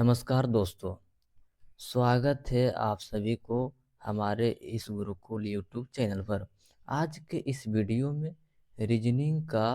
नमस्कार दोस्तों, स्वागत है आप सभी को हमारे इस गुरुकुल यूट्यूब चैनल पर। आज के इस वीडियो में रीजनिंग का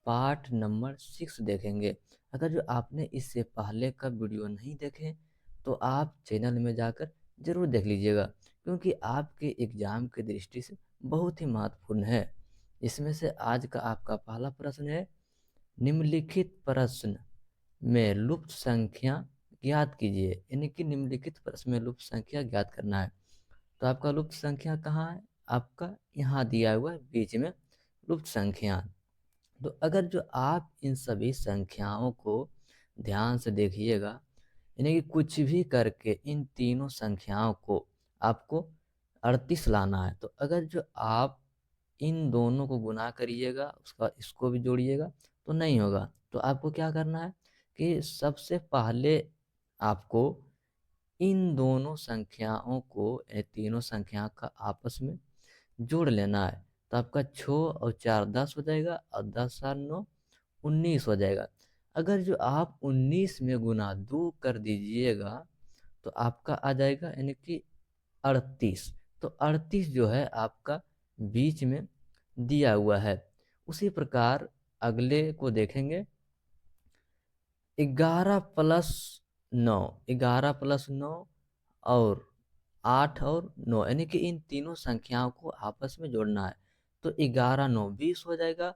पार्ट नंबर 6 देखेंगे। अगर जो आपने इससे पहले का वीडियो नहीं देखे तो आप चैनल में जाकर ज़रूर देख लीजिएगा, क्योंकि आपके एग्ज़ाम की दृष्टि से बहुत ही महत्वपूर्ण है। इसमें से आज का आपका पहला प्रश्न है, निम्नलिखित प्रश्न में लुप्त संख्या ज्ञात कीजिए। यानी कि निम्नलिखित प्रश्न में लुप्त संख्या ज्ञात करना है। तो आपका लुप्त संख्या कहाँ है? आपका यहाँ दिया हुआ है बीच में लुप्त संख्या। तो अगर जो आप इन सभी संख्याओं को ध्यान से देखिएगा, यानी कि कुछ भी करके इन तीनों संख्याओं को आपको 38 लाना है। तो अगर जो आप इन दोनों को गुना करिएगा, उसका इसको भी जोड़िएगा तो नहीं होगा। तो आपको क्या करना है कि सबसे पहले आपको इन दोनों संख्याओं को, तीनों संख्या का आपस में जोड़ लेना है। तो आपका 6 और 4 10 हो जाएगा और 10 और 9 19 हो जाएगा। अगर जो आप 19 में गुना 2 कर दीजिएगा तो आपका आ जाएगा यानी कि 38। तो 38 जो है आपका बीच में दिया हुआ है। उसी प्रकार अगले को देखेंगे, 11 प्लस 9, 11 प्लस 9 और 8 और 9, यानी कि इन तीनों संख्याओं को आपस में जोड़ना है। तो 11 9 20 हो जाएगा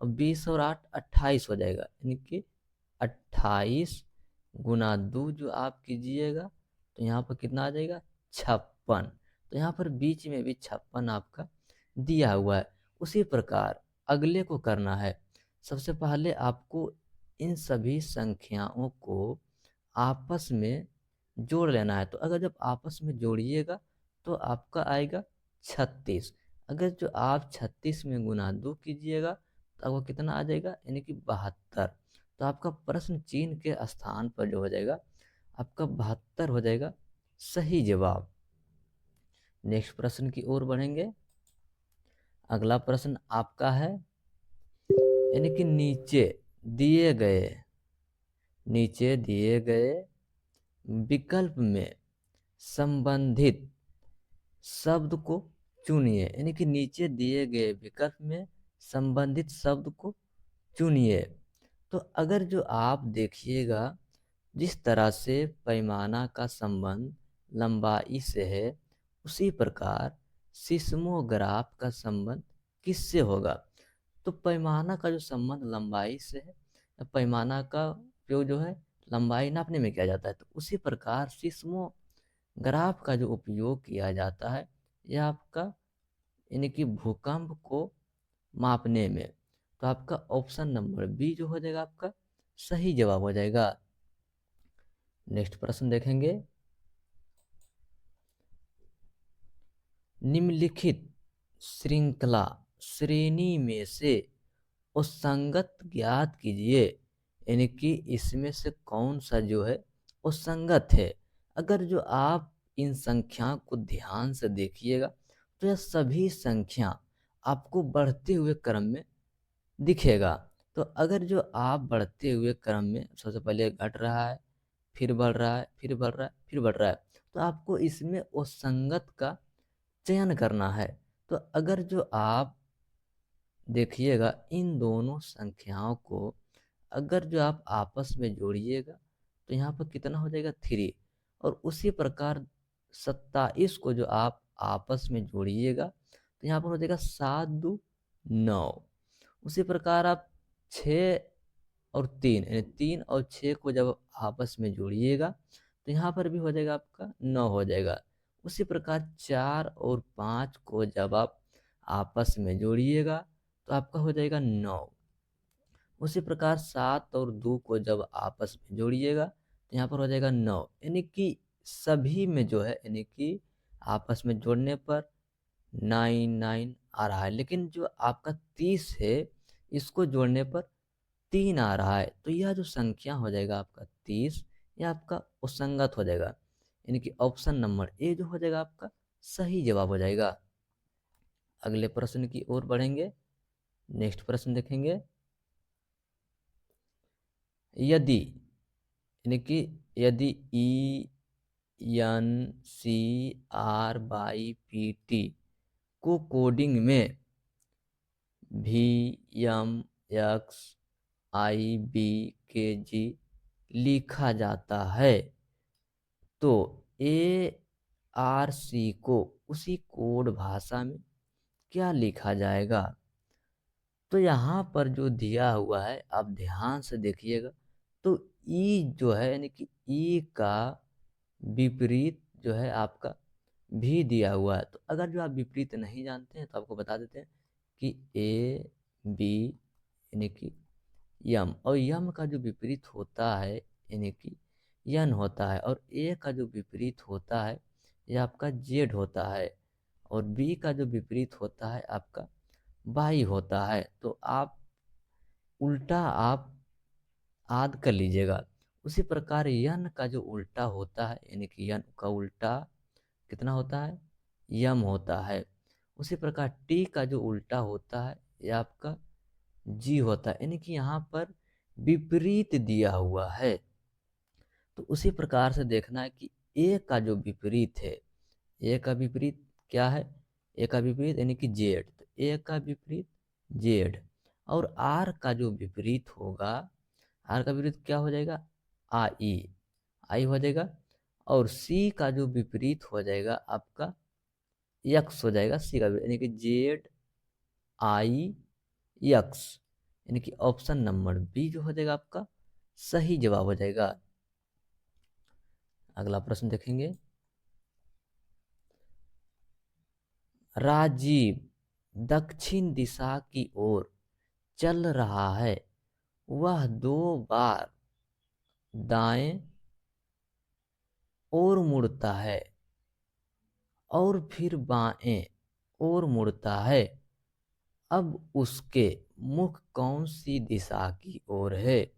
और 20 और 8 28 हो जाएगा, यानी कि 28 गुना 2 जो आप कीजिएगा तो यहाँ पर कितना आ जाएगा 56। तो यहाँ पर बीच में भी 56 आपका दिया हुआ है। उसी प्रकार अगले को करना है। सबसे पहले आपको इन सभी संख्याओं को आपस में जोड़ लेना है। तो अगर जब आपस में जोड़िएगा तो आपका आएगा 36। अगर जो आप 36 में गुना 2 कीजिएगा तो आपको कितना आ जाएगा, यानी कि 72। तो आपका प्रश्न चिन्ह के स्थान पर जो हो जाएगा आपका 72 हो जाएगा सही जवाब। नेक्स्ट प्रश्न की ओर बढ़ेंगे। अगला प्रश्न आपका है, यानी कि नीचे दिए गए विकल्प में संबंधित शब्द को चुनिए। यानी कि नीचे दिए गए विकल्प में संबंधित शब्द को चुनिए। तो अगर जो आप देखिएगा, जिस तरह से पैमाना का संबंध लंबाई से है, उसी प्रकार सिस्मोग्राफ का संबंध किससे होगा? तो पैमाना का जो संबंध लंबाई से है, पैमाना का उपयोग जो है लंबाई नापने में किया जाता है, तो उसी प्रकार सिस्मोग्राफ का जो उपयोग किया जाता है यह आपका, यानी कि भूकंप को मापने में। तो आपका ऑप्शन नंबर बी जो हो जाएगा आपका सही जवाब हो जाएगा। नेक्स्ट प्रश्न देखेंगे, निम्नलिखित श्रृंखला श्रेणी में से असंगत ज्ञात कीजिए। यानी कि इसमें से कौन सा जो है असंगत है। अगर जो आप इन संख्याओं को ध्यान से देखिएगा तो यह सभी संख्या आपको बढ़ते हुए क्रम में दिखेगा। तो अगर जो आप बढ़ते हुए क्रम में सबसे पहले घट रहा है, फिर बढ़ रहा है, फिर बढ़ रहा है, फिर बढ़ रहा है, तो आपको इसमें असंगत का चयन करना है। तो अगर जो आप देखिएगा इन दोनों संख्याओं को अगर जो आप आपस में जोड़िएगा तो यहाँ पर कितना हो जाएगा 3। और उसी प्रकार 27 को जो आप आपस में जोड़िएगा तो यहाँ पर हो जाएगा 7 2 9। उसी प्रकार आप 6 और 3, यानी 3 और 6 को जब आपस में जोड़िएगा तो यहाँ पर भी हो जाएगा आपका 9 हो जाएगा। उसी प्रकार 4 और 5 को जब आप आपस में जोड़िएगा तो आपका हो जाएगा 9। उसी प्रकार 7 और 2 को जब आपस में जोड़िएगा तो यहाँ पर हो जाएगा 9। यानी कि सभी में जो है, यानी कि आपस में जोड़ने पर 9 9 आ रहा है, लेकिन जो आपका 30 है इसको जोड़ने पर 3 आ रहा है। तो यह जो संख्या हो जाएगा आपका 30, यह आपका असंगत हो जाएगा। यानी कि ऑप्शन नंबर ए जो हो जाएगा आपका सही जवाब हो जाएगा। अगले प्रश्न की ओर बढ़ेंगे। नेक्स्ट प्रश्न देखेंगे, यदि, यानी कि यदि E N C R Y P T को कोडिंग में V M X I B K G लिखा जाता है तो ए आर सी को उसी कोड भाषा में क्या लिखा जाएगा। तो यहाँ पर जो दिया हुआ है आप ध्यान से देखिएगा। तो ई जो है यानी कि ई का विपरीत जो है आपका भी दिया हुआ है। तो अगर जो आप विपरीत नहीं जानते हैं तो आपको बता देते हैं कि ए बी यानी कि यम, और यम का जो विपरीत होता है यानी कि यन होता है, और ए का जो विपरीत होता है यह आपका जेड होता है, और बी का जो विपरीत होता है आपका वाई होता है। तो आप उल्टा आप आद कर लीजिएगा। उसी प्रकार यन का जो उल्टा होता है यानी कि यन का उल्टा कितना होता है, यम होता है। उसी प्रकार टी का जो उल्टा होता है यह आपका जी होता है, यानी कि यहाँ पर विपरीत दिया हुआ है। तो उसी प्रकार से देखना है कि ए का जो विपरीत है, ए का विपरीत क्या है, ए का विपरीत यानी कि जेड, तो ए का विपरीत जेड। और आर का जो विपरीत होगा, आर का विपरीत क्या हो जाएगा, आई, आई हो जाएगा। और सी का जो विपरीत हो जाएगा आपका यक्स हो जाएगा, सी का यानी कि जेड आई यक्स, यानी कि ऑप्शन नंबर बी जो हो जाएगा आपका सही जवाब हो जाएगा। अगला प्रश्न देखेंगे। राजीव दक्षिण दिशा की ओर चल रहा है, वह 2 बार दाएं और मुड़ता है और फिर बाएं और मुड़ता है। अब उसके मुख कौन सी दिशा की ओर है।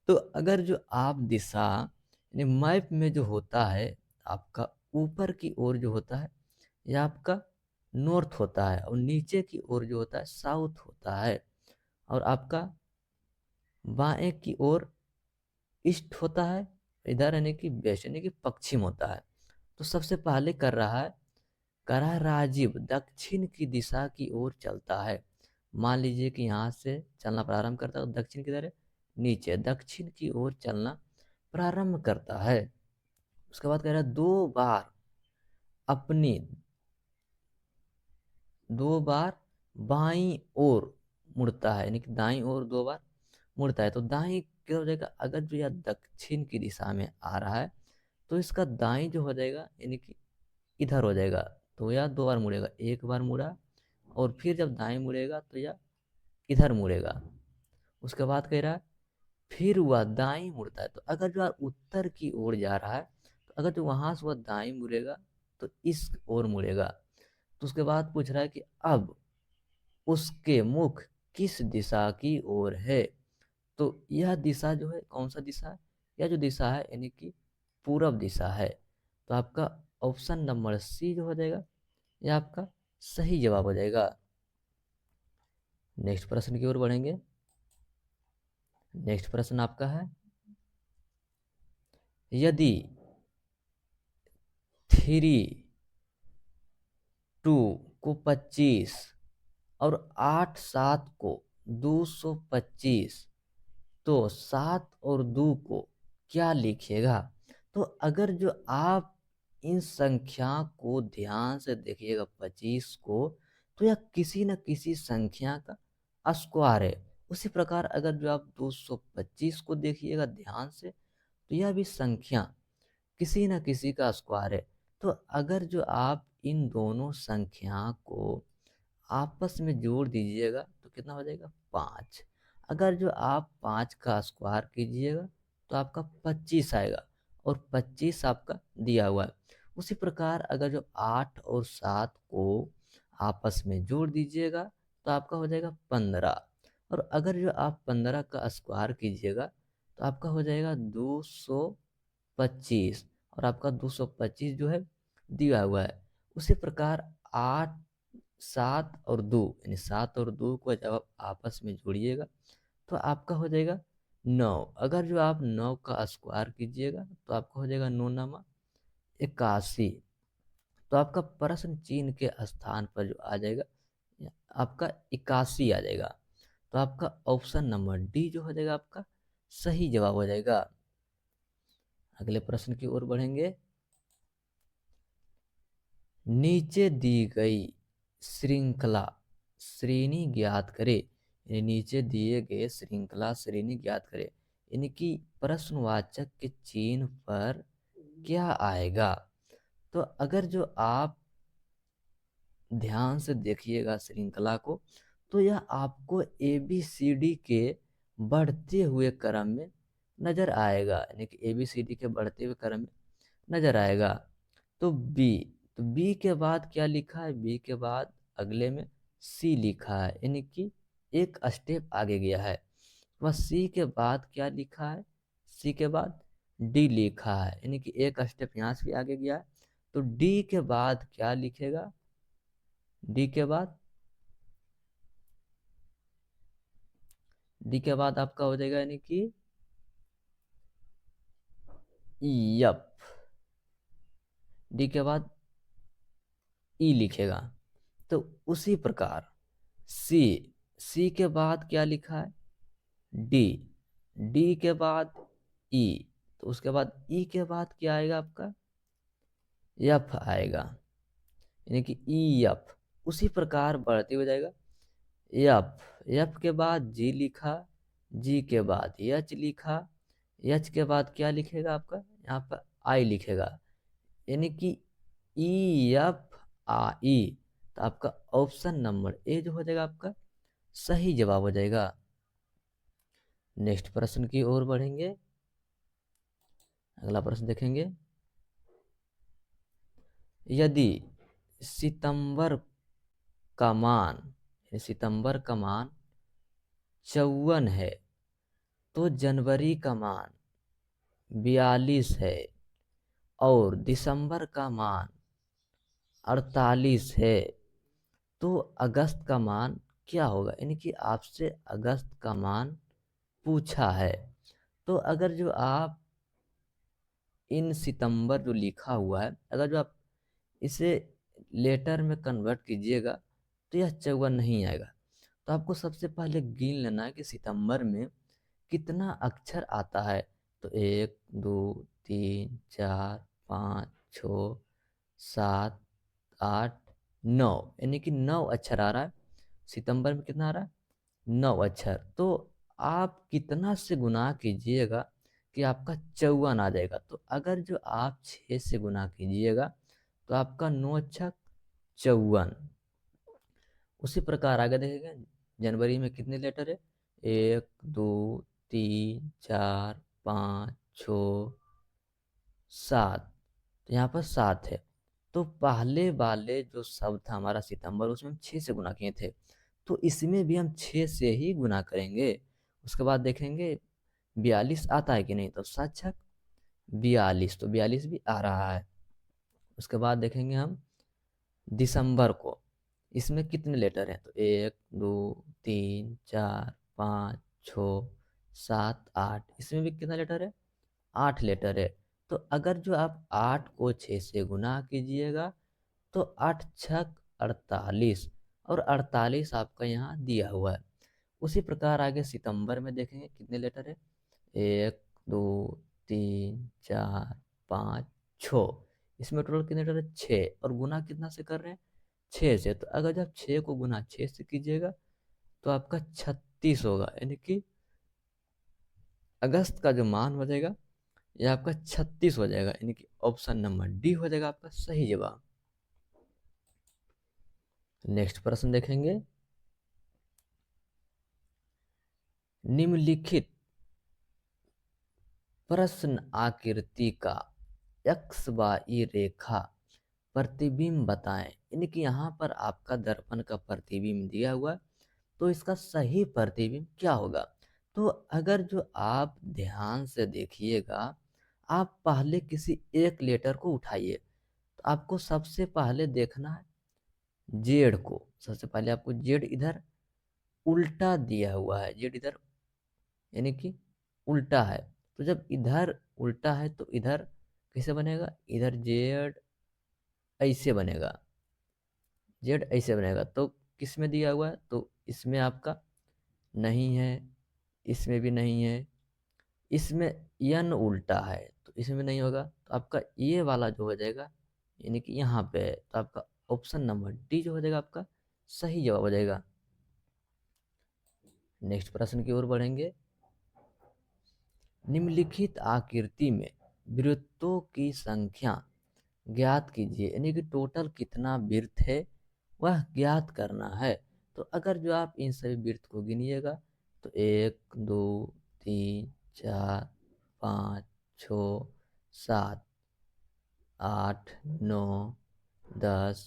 तो अगर जो आप दिशा यानी मैप में जो होता है आपका ऊपर की ओर जो होता है यह आपका नॉर्थ होता है, और नीचे की ओर जो होता है साउथ होता है, और आपका बाएं की ओर ईस्ट होता है, इधर यानी कि वेस्ट यानी कि पश्चिम होता है। तो सबसे पहले कर रहा है राजीव दक्षिण की दिशा की ओर चलता है। मान लीजिए कि यहाँ से चलना प्रारंभ करता है, दक्षिण किधर है, नीचे, दक्षिण की ओर चलना प्रारंभ करता है। उसके बाद कह रहा है 2 बार अपनी 2 बार बाईं ओर मुड़ता है, यानी कि दाईं ओर 2 बार मुड़ता है। तो दाईं क्या हो जाएगा, अगर जो यह दक्षिण की दिशा में आ रहा है तो इसका दाईं जो हो जाएगा यानी कि इधर हो जाएगा। तो यह 2 बार मुड़ेगा, एक बार मुड़ा और फिर जब दाएं मुड़ेगा तो यह इधर मुड़ेगा। उसके बाद कह रहा है फिर वह दाईं मुड़ता है। तो अगर जो उत्तर की ओर जा रहा है तो अगर जो वहां से वह दाईं मुड़ेगा तो इस ओर मुड़ेगा। तो उसके बाद पूछ रहा है कि अब उसके मुख किस दिशा की ओर है। तो यह दिशा जो है कौन सा दिशा है, यह जो दिशा है यानी कि पूरब दिशा है। तो आपका ऑप्शन नंबर सी जो हो जाएगा यह आपका सही जवाब हो जाएगा। नेक्स्ट प्रश्न की ओर बढ़ेंगे। नेक्स्ट प्रश्न आपका है, यदि 3 2 को 25 और 8 7 को 225 तो 7 और 2 को क्या लिखिएगा। तो अगर जो आप इन संख्या को ध्यान से देखिएगा 25 को, तो यह किसी न किसी संख्या का स्क्वायर है। उसी प्रकार अगर जो आप 225 को देखिएगा ध्यान से तो यह भी संख्या किसी न किसी का स्क्वायर है। तो अगर जो आप इन दोनों संख्या को आपस में जोड़ दीजिएगा तो कितना हो जाएगा, 5। अगर जो आप 5 का स्क्वायर कीजिएगा तो आपका 25 आएगा, और 25 आपका दिया हुआ है। उसी प्रकार अगर जो 8 और 7 को आपस में जोड़ दीजिएगा तो आपका हो जाएगा 15, और अगर जो आप 15 का स्क्वायर कीजिएगा तो आपका हो जाएगा 225, और आपका 225 जो है दिया हुआ है। उसी प्रकार 8 7 और 2 यानी 7 और 2 को जब आप आपस में जोड़िएगा तो आपका हो जाएगा 9। अगर जो आप 9 का स्क्वायर कीजिएगा तो आपका हो जाएगा 9 नामा 81। तो आपका प्रश्न चिन्ह के स्थान पर जो आ जाएगा आपका 81 आ जाएगा। तो आपका ऑप्शन नंबर डी जो हो जाएगा आपका सही जवाब हो जाएगा। अगले प्रश्न की ओर बढ़ेंगे। नीचे दी गई श्रृंखला श्रेणी ज्ञात करे। यानी नीचे दिए गए श्रृंखला श्रेणी ज्ञात करे, यानी कि प्रश्नवाचक के चिन्ह पर क्या आएगा। तो अगर जो आप ध्यान से देखिएगा श्रृंखला को, तो यह आपको ए बी सी डी के बढ़ते हुए क्रम में नजर आएगा, यानी कि ए बी सी डी के बढ़ते हुए क्रम में नजर आएगा। तो बी, तो बी के बाद क्या लिखा है, बी के बाद अगले में सी लिखा है, यानी कि एक स्टेप आगे गया है। वह सी के बाद क्या लिखा है, सी के बाद डी लिखा है, यानी कि एक स्टेप यहाँ से भी आगे गया है। तो डी के बाद क्या लिखेगा, डी के बाद, डी के बाद आपका हो जाएगा यानी कि यप, डी के बाद ई लिखेगा। तो उसी प्रकार सी, सी के बाद क्या लिखा है, डी, डी के बाद ई, तो उसके बाद ई के बाद क्या आएगा आपका एफ आएगा, यानी कि ई एफ। उसी प्रकार बढ़ते हो जाएगा एफ, एफ के बाद जी लिखा, जी के बाद एच लिखा, एच के बाद क्या लिखेगा आपका यहाँ पर आई लिखेगा, यानी कि ई एफ आई। तो आपका ऑप्शन नंबर ए जो हो जाएगा आपका सही जवाब हो जाएगा। नेक्स्ट प्रश्न की ओर बढ़ेंगे। अगला प्रश्न देखेंगे। यदि सितंबर का मान, सितंबर का मान 54 है तो जनवरी का मान 42 है और दिसंबर का मान 48 है, तो अगस्त का मान क्या होगा, यानी कि आपसे अगस्त का मान पूछा है। तो अगर जो आप इन सितंबर जो लिखा हुआ है, अगर जो आप इसे लेटर में कन्वर्ट कीजिएगा तो यह 54 नहीं आएगा। तो आपको सबसे पहले गिन लेना है कि सितंबर में कितना अक्षर आता है। तो 1 2 3 4 5 6 7 8 9, यानी कि 9 अक्षर आ रहा है। सितंबर में कितना आ रहा है, 9 अक्षर। तो आप कितना से गुना कीजिएगा कि आपका 54 आ जाएगा। तो अगर जो आप 6 से गुना कीजिएगा तो आपका 9 अच्छा 54। उसी प्रकार आगे देखेंगे, जनवरी में कितने लेटर है, 1 2 3 4 5 6 7, तो यहाँ पर 7 है। तो पहले वाले जो शब्द था हमारा सितंबर, उसमें हम 6 से गुना किए थे, तो इसमें भी हम 6 से ही गुना करेंगे। उसके बाद देखेंगे 42 आता है कि नहीं, तो 7 छक 42, तो 42 भी आ रहा है। उसके बाद देखेंगे हम दिसंबर को, इसमें कितने लेटर हैं, तो 1 2 3 4 5 6 7 8, इसमें भी कितना लेटर है, 8 लेटर है। तो अगर जो आप 8 को 6 से गुना कीजिएगा तो 8 छक 48, और 48 आपका यहाँ दिया हुआ है। उसी प्रकार आगे सितंबर में देखेंगे कितने लेटर है, 1 2 3 4 5 6, इसमें टोटल कितने लेटर है, 6, और गुना कितना से कर रहे हैं, 6 से। तो अगर जब 6 को गुना 6 से कीजिएगा तो आपका 36 होगा, यानी कि अगस्त का जो मान हो जाएगा यह आपका 36 हो जाएगा, यानी कि ऑप्शन नंबर डी हो जाएगा आपका सही जवाब। नेक्स्ट प्रश्न देखेंगे। निम्नलिखित प्रश्न आकृति का एक्स वाई रेखा प्रतिबिंब बताएं, यानी कि यहाँ पर आपका दर्पण का प्रतिबिंब दिया हुआ है, तो इसका सही प्रतिबिंब क्या होगा। तो अगर जो आप ध्यान से देखिएगा, आप पहले किसी एक लेटर को उठाइए, तो आपको सबसे पहले देखना है जेड को। सबसे पहले आपको जेड इधर उल्टा दिया हुआ है, जेड इधर, यानी कि उल्टा है। तो जब इधर उल्टा है तो इधर कैसे बनेगा, इधर जेड ऐसे बनेगा, जेड ऐसे बनेगा। तो किस में दिया हुआ है, तो इसमें आपका नहीं है, इसमें भी नहीं है, इसमें यन उल्टा है तो इसमें नहीं होगा। तो आपका ये वाला जो हो जाएगा, यानी कि यहाँ पे है, तो आपका ऑप्शन नंबर डी जो हो जाएगा आपका सही जवाब हो जाएगा। नेक्स्ट प्रश्न की ओर बढ़ेंगे। निम्नलिखित आकृति में वृत्तों की संख्या ज्ञात कीजिए, यानी कि टोटल कितना वृत्त है वह ज्ञात करना है। तो अगर जो आप इन सभी वृत्त को गिनिएगा तो 1 2 3 4 5 6 7 8 9 10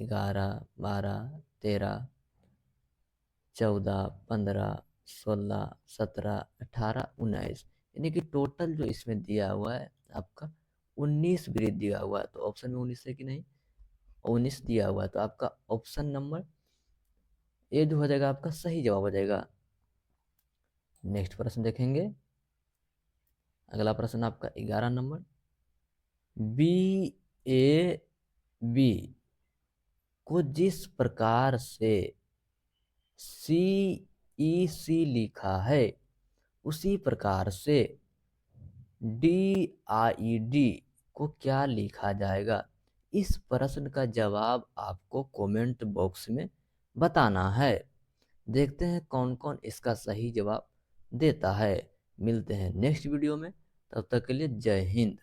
11 12 13 14 15 16 17 18 19, यानी कि टोटल जो इसमें दिया हुआ है आपका 19 वृत्त दिया हुआ है। तो ऑप्शन में 19 है कि नहीं, 19 दिया हुआ है। तो आपका ऑप्शन नंबर ए जो हो जाएगा आपका सही जवाब हो जाएगा। नेक्स्ट प्रश्न देखेंगे। अगला प्रश्न आपका 11 नंबर। बी ए बी को जिस प्रकार से सी ई सी लिखा है उसी प्रकार से डी आई डी को क्या लिखा जाएगा। इस प्रश्न का जवाब आपको कमेंट बॉक्स में बताना है। देखते हैं कौन कौन इसका सही जवाब देता है। मिलते हैं नेक्स्ट वीडियो में, तब तक के लिए जय हिंद।